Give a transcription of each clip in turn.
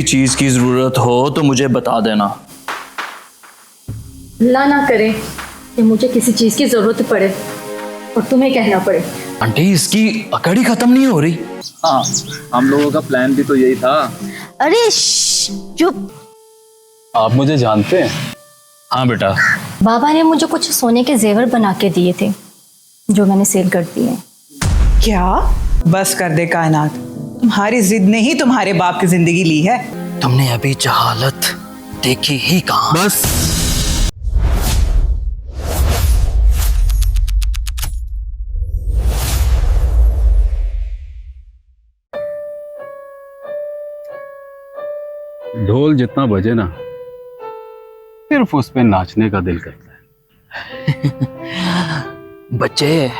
चीज की जरूरत हो तो मुझे बता देना। अल्लाह ना करे कि मुझे किसी चीज की जरूरत पड़े और तुम्हें कहना पड़े। आंटी इसकी अकड़ ही खत्म नहीं हो रही। हाँ, हम लोगों का प्लान भी तो यही था। अरे चुप। आप मुझे जानते हैं? हाँ बेटा। बाबा ने मुझे कुछ सोने के जेवर बना के दिए थे जो मैंने सेल कर दिए। क्या? बस कर दे कायनात, तुम्हारी जिद ने ही तुम्हारे बाप की जिंदगी ली है। तुमने अभी जहालत देखी ही कहाँ। बस ढोल जितना बजे ना, सिर्फ उस पे नाचने का दिल करता है। बच्चे,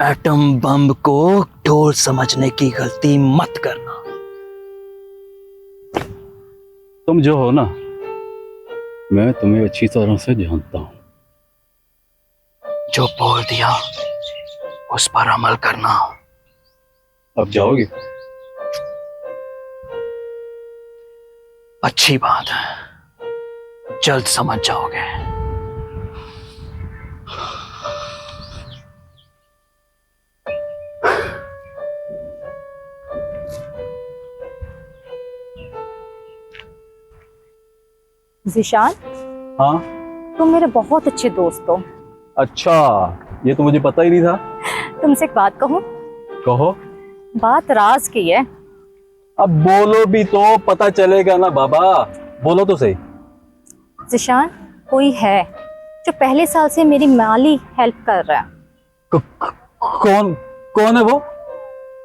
एटम बम को ढोल समझने की गलती मत करना। तुम जो हो ना, मैं तुम्हें अच्छी तरह से जानता हूं। जो बोल दिया उस पर अमल करना। अब जाओगे? अच्छी बात है, जल्द समझ जाओगे। ज़ीशान, हाँ? तुम मेरे बहुत अच्छे दोस्त हो। अच्छा, ये तो मुझे पता ही नहीं था। तुमसे एक बात कहूं? कहो। बात राज की है। अब बोलो भी तो पता चलेगा ना बाबा, बोलो तो सही। ज़ीशान, कोई है जो पहले साल से मेरी माली हेल्प कर रहा है। कौन कौन है वो?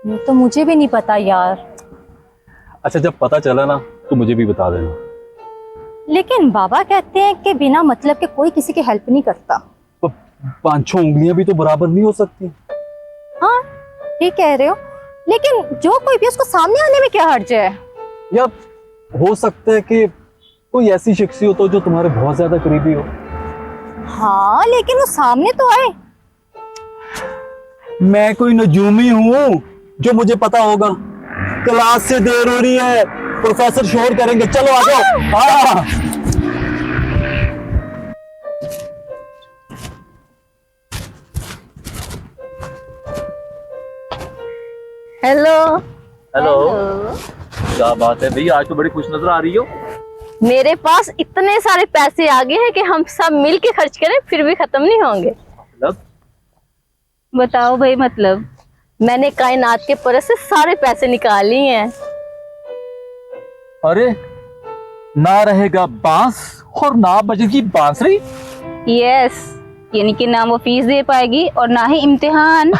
ये तो मुझे भी नहीं पता यार। अच्छा, जब पता चला ना तो मुझे भी बता देना। लेकिन बाबा कहते हैं कि बिना मतलब के कोई किसी की हेल्प नहीं करता। तो 5-6 उंगलियां भी तो बराबर नहीं हो सकती। हाँ, ठीक कह रहे हो, लेकिन जो कोई भी उसको सामने आने में क्या हर्ज है? या हो सकता है कि कोई ऐसी शख्सियत हो जो तुम्हारे बहुत ज्यादा करीबी हो। हाँ, लेकिन वो सामने तो आए। मैं कोई नजूमी हूँ जो मुझे पता होगा? क्लास से देर हो रही है, प्रोफेसर शोर करेंगे, चलो आ जाओ। हाँ। हेलो। हेलो। क्या बात है भाई, आज तो बड़ी खुश नजर आ रही हो। मेरे पास इतने सारे पैसे आ गए हैं कि हम सब मिल के खर्च करें फिर भी खत्म नहीं होंगे। मतलब? बताओ भाई, मतलब मैंने कायनात के परस से सारे पैसे निकाल लिए हैं। अरे, ना रहेगा बांस और ना बजेगी बांसुरी। यस, यानी कि ना वो फीस दे पाएगी और ना ही इम्तिहान।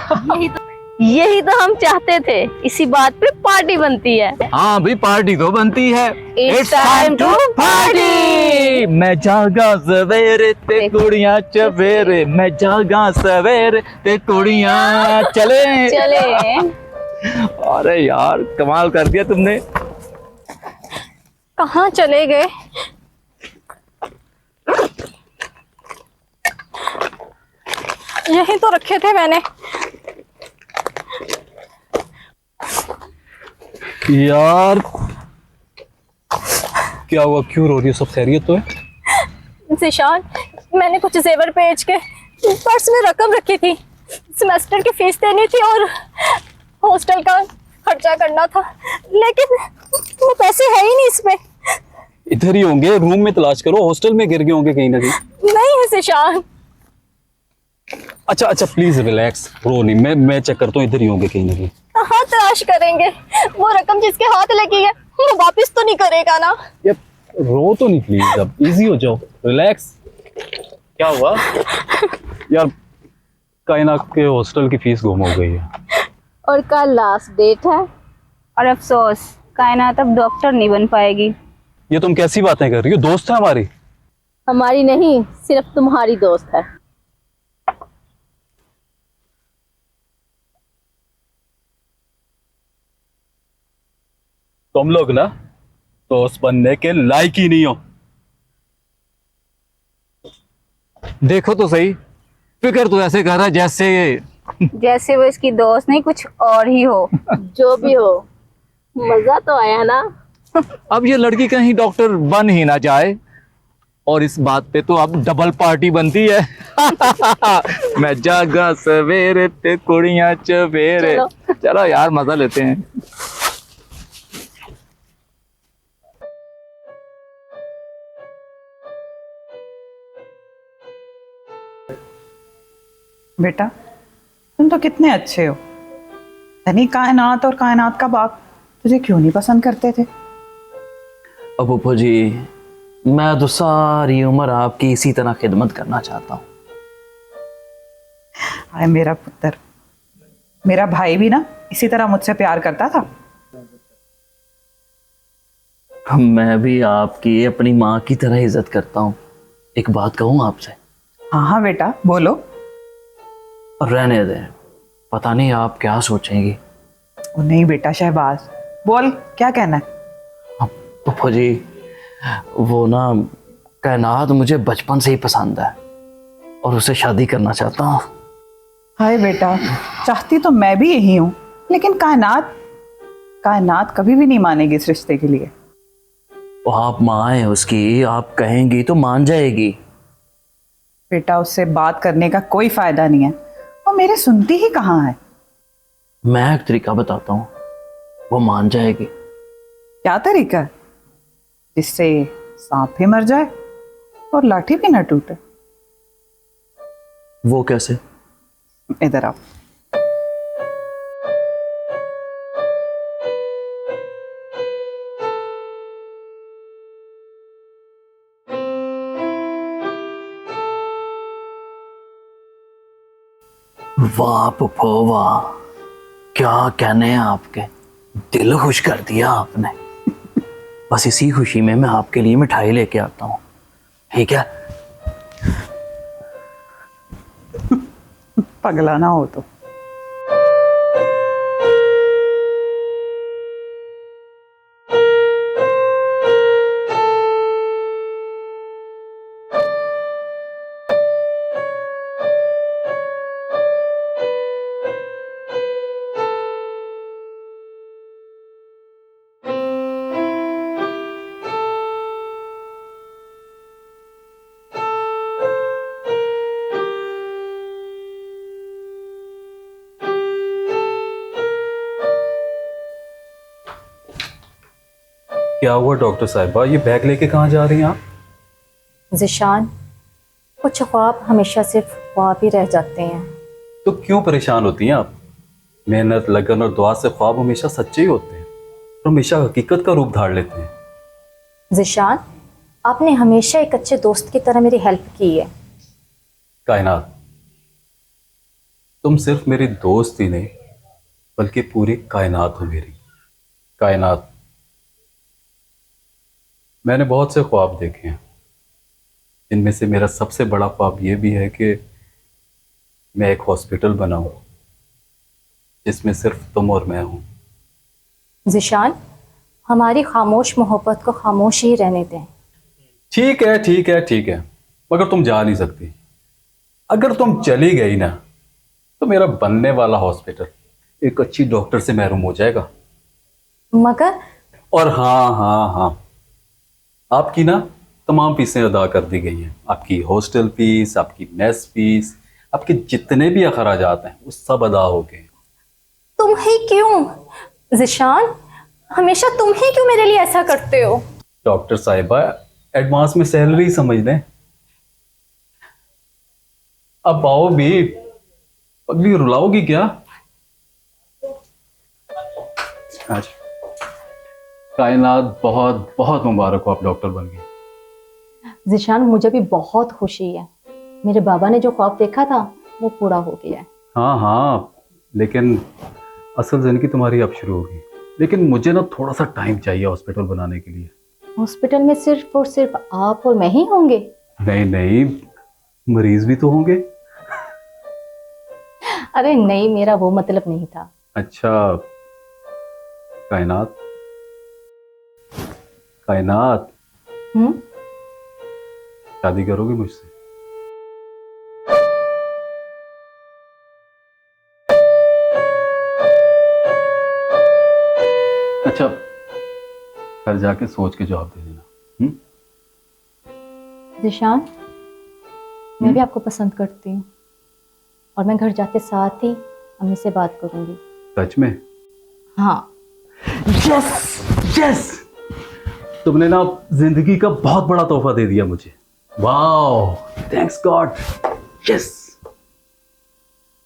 यही तो हम चाहते थे। इसी बात पे पार्टी बनती है। हाँ भाई, पार्टी तो बनती है। It's time to party! मैं जागा सवेरे ते कुड़ियां चवेरे, मैं जागा सवेरे ते कुड़ियां चले। चले। अरे यार, कमाल कर दिया तुमने। कहाँ चले गए? यहीं तो रखे थे मैंने। यार क्या हुआ, क्यों रो रही हो? सब खैरियत तो है? ज़ीशान, मैंने कुछ जेवर बेच के पर्स में रकम रखी थी। सेमेस्टर की फीस देनी थी और हॉस्टल का खर्चा करना था, लेकिन वो पैसे है ही नहीं इसमें। इधर ही होंगे, रूम में तलाश करो, हॉस्टल में गिर गए होंगे कहीं ना कहीं। नहीं है ज़ीशान। अच्छा, प्लीज रिलैक्स, रो नहीं, मैं चेक करता हूँ, इधर ही होंगे कहीं ना कहीं। कहाँ तलाश करेंगे? वो रकम जिसके हाथ लगी है वो वापस तो नहीं करेगा ना? यार रो तो नहीं प्लीज, अब इजी हो जाओ, रिलैक्स। क्या हुआ? यार कायनात के हॉस्टल की फीस गुम हो गई है और कल लास्ट डेट है। और अफसोस, कायनात अब डॉक्टर नहीं बन पाएगी। ये तुम कैसी बातें कर रही हो? दोस्त है हमारी। हमारी नहीं, सिर्फ तुम्हारी दोस्त है। तुम लोग ना दोस्त बनने के लायक ही नहीं हो। देखो तो सही, फिक्र तो ऐसे कर रहा है जैसे वो इसकी दोस्त नहीं, कुछ और ही हो। जो भी हो, मजा तो आया ना? अब ये लड़की कहीं डॉक्टर बन ही ना जाए, और इस बात पे तो अब डबल पार्टी बनती है। मैं जागा सवेरे ते कुड़ियां चवेरे। चलो यार मजा लेते हैं। बेटा तुम तो कितने अच्छे हो, यानी कायनात और कायनात का बाप तुझे क्यों नहीं पसंद करते थे? अब फूफो जी, मैं तो सारी उम्र आपकी इसी तरह खिदमत करना चाहता हूँ। आए मेरा पुत्र, मेरा भाई भी ना इसी तरह मुझसे प्यार करता था। मैं भी आपकी अपनी माँ की तरह इज्जत करता हूँ। एक बात कहूँ आपसे? हाँ हाँ बेटा बोलो। रहने दें, पता नहीं आप क्या सोचेंगी। ओ नहीं बेटा शहबाज, बोल क्या कहना है? अब फूफो जी, वो ना कायनात मुझे बचपन से ही पसंद है और उसे शादी करना चाहता हूँ। हाय बेटा, चाहती तो मैं भी यही हूँ, लेकिन कायनात कायनात कभी भी नहीं मानेगी इस रिश्ते के लिए। वो आप माँ हैं उसकी, आप कहेंगी तो मान जाएगी। बेटा उससे बात करने का कोई फायदा नहीं है, वो मेरे सुनती ही कहाँ है। मैं एक तरीका बताता हूँ, वो मान जाएगी। क्या तरीका है? जिससे सांप भी मर जाए और लाठी भी न टूटे। वो कैसे? इधर आओ। वाह फूफो वाह, क्या कहने हैं आपके, दिल खुश कर दिया आपने। बस इसी खुशी में मैं आपके लिए मिठाई लेके आता हूँ, ठीक है? पगला ना हो तो। क्या हुआ डॉक्टर साहिबा, ये बैग लेके कहाँ जा रही हैं आप? जिशान, कुछ ख्वाब हमेशा सिर्फ ख्वाब ही रह जाते हैं। तो क्यों परेशान होती हैं आप? मेहनत, लगन और दुआ से ख्वाब हमेशा सच्चे ही होते हैं और हमेशा हकीकत का रूप धार लेते हैं। जिशान, आपने हमेशा एक अच्छे दोस्त की तरह मेरी हेल्प की है। कायनात, तुम सिर्फ मेरी दोस्त ही नहीं बल्कि पूरी कायनात हो मेरी। कायनात, मैंने बहुत से ख्वाब देखे हैं, इनमें से मेरा सबसे बड़ा ख्वाब यह भी है कि मैं एक हॉस्पिटल बनाऊं जिसमें सिर्फ तुम और मैं हूं। जिशान, हमारी खामोश मोहब्बत को खामोश ही रहने दें। ठीक है ठीक है ठीक है, मगर तुम जा नहीं सकती। अगर तुम चली गई ना तो मेरा बनने वाला हॉस्पिटल एक अच्छी डॉक्टर से महरूम हो जाएगा। मगर और हाँ हाँ हाँ, आपकी ना तमाम फीसें अदा कर दी गई हैं। आपकी हॉस्टल फीस, आपकी मेस फीस, आपके जितने भी अखराजात हैं वो सब अदा हो गए। तुम ही क्यों जिशान, हमेशा तुम ही क्यों मेरे लिए ऐसा करते हो? डॉक्टर साहिबा, एडवांस में सैलरी समझ लें। अब आओ भी, पगली रुलाओगी क्या? आज कायनात, बहुत बहुत मुबारक हो, आप डॉक्टर बन गए। जिशान, मुझे भी बहुत खुशी है। मेरे बाबा ने जो ख्वाब देखा था वो पूरा हो गया है। हाँ हाँ, लेकिन असल जिंदगी तुम्हारी अब शुरू होगी। लेकिन मुझे ना थोड़ा सा टाइम चाहिए हॉस्पिटल बनाने के लिए। हॉस्पिटल में सिर्फ और सिर्फ आप और मैं ही होंगे? नहीं नहीं, मरीज भी तो होंगे। अरे नहीं, मेरा वो मतलब नहीं था। अच्छा कायनात, कायनात, शादी करोगी मुझसे? अच्छा घर जाके सोच के जवाब दे देना। जिशान, मैं भी आपको पसंद करती हूँ और मैं घर जाके साथ ही अम्मी से बात करूंगी। सच में? हाँ। यस यस, तुमने ना जिंदगी का बहुत बड़ा तोहफा दे दिया मुझे। Wow, thanks God. यस,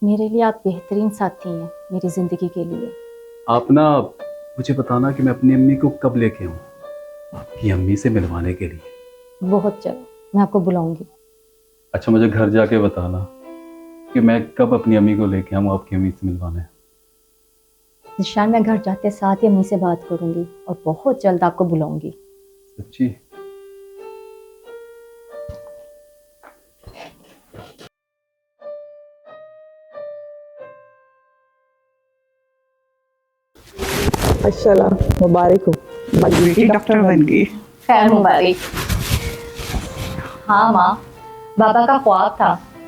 मेरे लिए आप बेहतरीन साथी हैं मेरी जिंदगी के लिए। आप ना मुझे बताना कि मैं अपनी अम्मी को कब लेके आऊँ आपकी अम्मी से मिलवाने के लिए। बहुत जल्द मैं आपको बुलाऊंगी। अच्छा, मुझे घर जाके बताना कि मैं कब अपनी अम्मी को लेके आऊँ आपकी अम्मी से मिलवाने। निशान, मैं घर जाते साथ ही अम्मी से बात करूंगी और बहुत जल्द आपको बुलाऊंगी। सच्ची? माशाल्लाह, मुबारक हो, मेरी बेटी डॉक्टर बन गई। खैर मुबारक। हाँ माँ, बाबा का ख्वाब था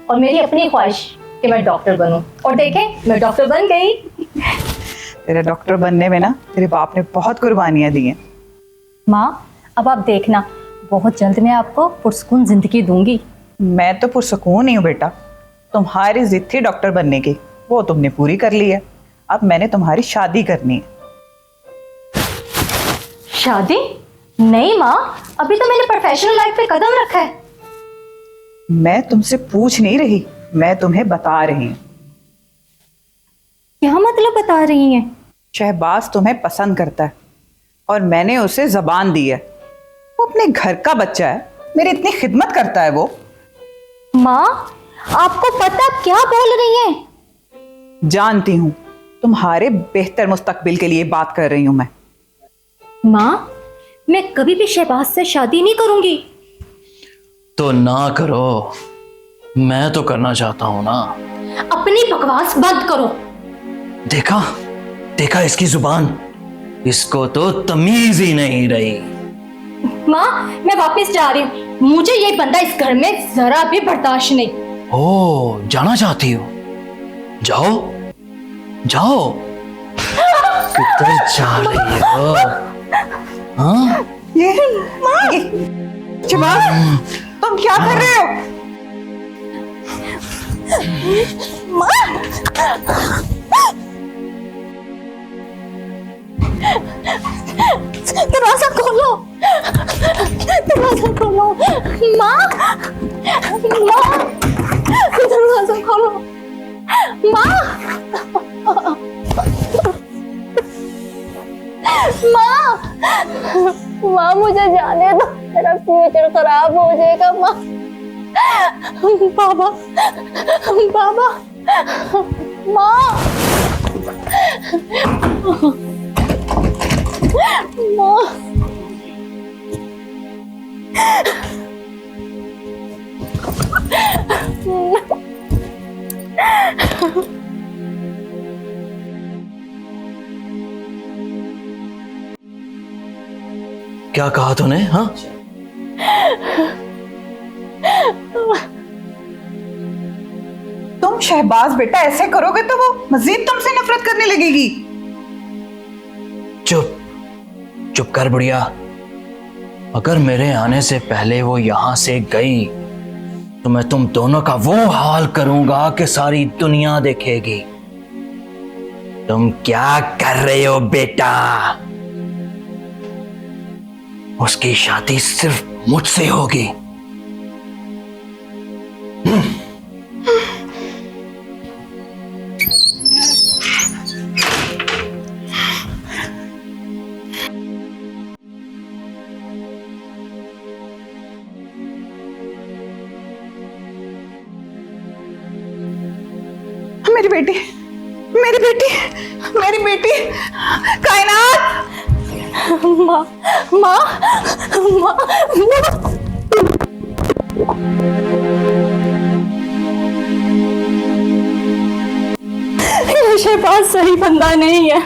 और मेरी अपनी ख्वाहिश कि मैं डॉक्टर बनूं, और देखें मैं डॉक्टर बन गई। तेरे डॉक्टर बनने में ना तेरे बाप ने बहुत कुर्बानियां दी हैं। माँ, अब आप देखना, बहुत जल्द मैं आपको पुरसुकून जिंदगी दूंगी। मैं तो पुरसुकून नहीं हूँ बेटा। तुम्हारी जिद थी डॉक्टर बनने की, वो तुमने पूरी कर ली है। अब मैंने तुम्हारी शादी करनी है। शादी? नहीं माँ, अभी तो मैंने प्रोफेशनल लाइफ पे कदम रखा है। मैं तुमसे पूछ नहीं रही, मैं तुम्हें बता रही हूँ। क्या मतलब बता रही हैं? शहबाज तुम्हें पसंद करता है और मैंने उसे जबान दी है। वो अपने घर का बच्चा है, मेरी इतनी खिदमत करता है वो। माँ, आपको पता क्या बोल रही हैं? जानती हूँ, तुम्हारे बेहतर मुस्तकबिल के लिए बात कर रही हूँ मैं। माँ, मैं कभी भी शहबाज से शादी नहीं करूंगी। तो ना करो, मैं तो करना चाहता हूं ना। अपनी बकवास बंद करो। देखा देखा इसकी जुबान, इसको तो तमीज ही नहीं रही। माँ, मैं वापस जा रही हूँ, मुझे ये बंदा इस घर में जरा भी बर्दाश्त नहीं। ओ, जाना चाहती हो? जाओ जाओ। किधर जा रही हो? हाँ? ये शहबाज, तुम क्या कर रहे हो? दरवाजा खोलो, दरवाजा खोलो। माँ, माँ, दरवाजा खोलो। माँ, माँ, माँ, मुझे जाने दो, मेरा फ्यूचर खराब हो जाएगा। माँ, बाबा, बाबा, माँ, माँ, क्या कहा तूने? हाँ, तुम शहबाज बेटा ऐसे करोगे तो वो मजीद तुमसे नफरत करने लगेगी। चुप चुप कर बुढ़िया। अगर मेरे आने से पहले वो यहां से गई तो मैं तुम दोनों का वो हाल करूंगा कि सारी दुनिया देखेगी। तुम क्या कर रहे हो बेटा? उसकी शादी सिर्फ मुझसे होगी। मेरी बेटी, मेरी बेटी, मेरी बेटी, कायनात। माँ, माँ, माँ, ये शहबाज सही बंदा नहीं है।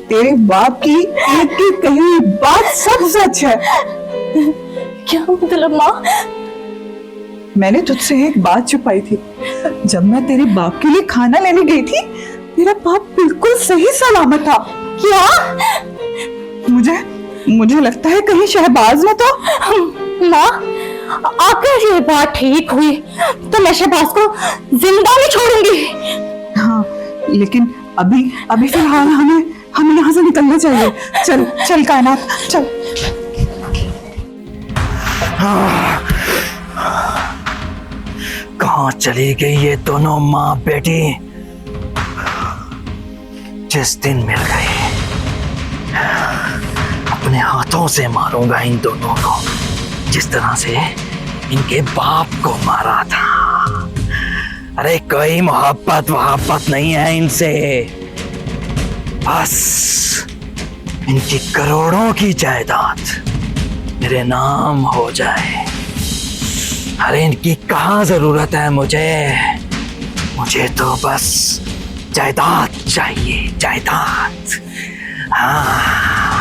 तेरे बाप की एक की कही हुई बात सब सच है। क्या मतलब माँ? मैंने तुझसे एक बात छुपाई थी। जब मैं तेरे बाप के लिए खाना लेने गई थी, तेरा बाप बिल्कुल सही सलामत था। क्या? मुझे मुझे लगता है कहीं शहबाज ने तो। माँ, अगर ये बात ठीक हुई तो मैं शहबाज को जिंदा नहीं छोड़ूंगी। हाँ, लेकिन अभी अभी फिलहाल हमें हमें यहाँ से निकलना चाहिए। चल चल कायनात चल। कहाँ चली गई ये दोनों माँ बेटी? जिस दिन मिल गई अपने हाथों से मारूंगा इन दोनों को, जिस तरह से इनके बाप को मारा था। अरे कोई मोहब्बत नहीं है इनसे, बस इनकी करोड़ों की जायदाद मेरे नाम हो जाए। अरे इनकी कहाँ जरूरत है मुझे तो बस जायदाद चाहिए, जायदाद। हाँ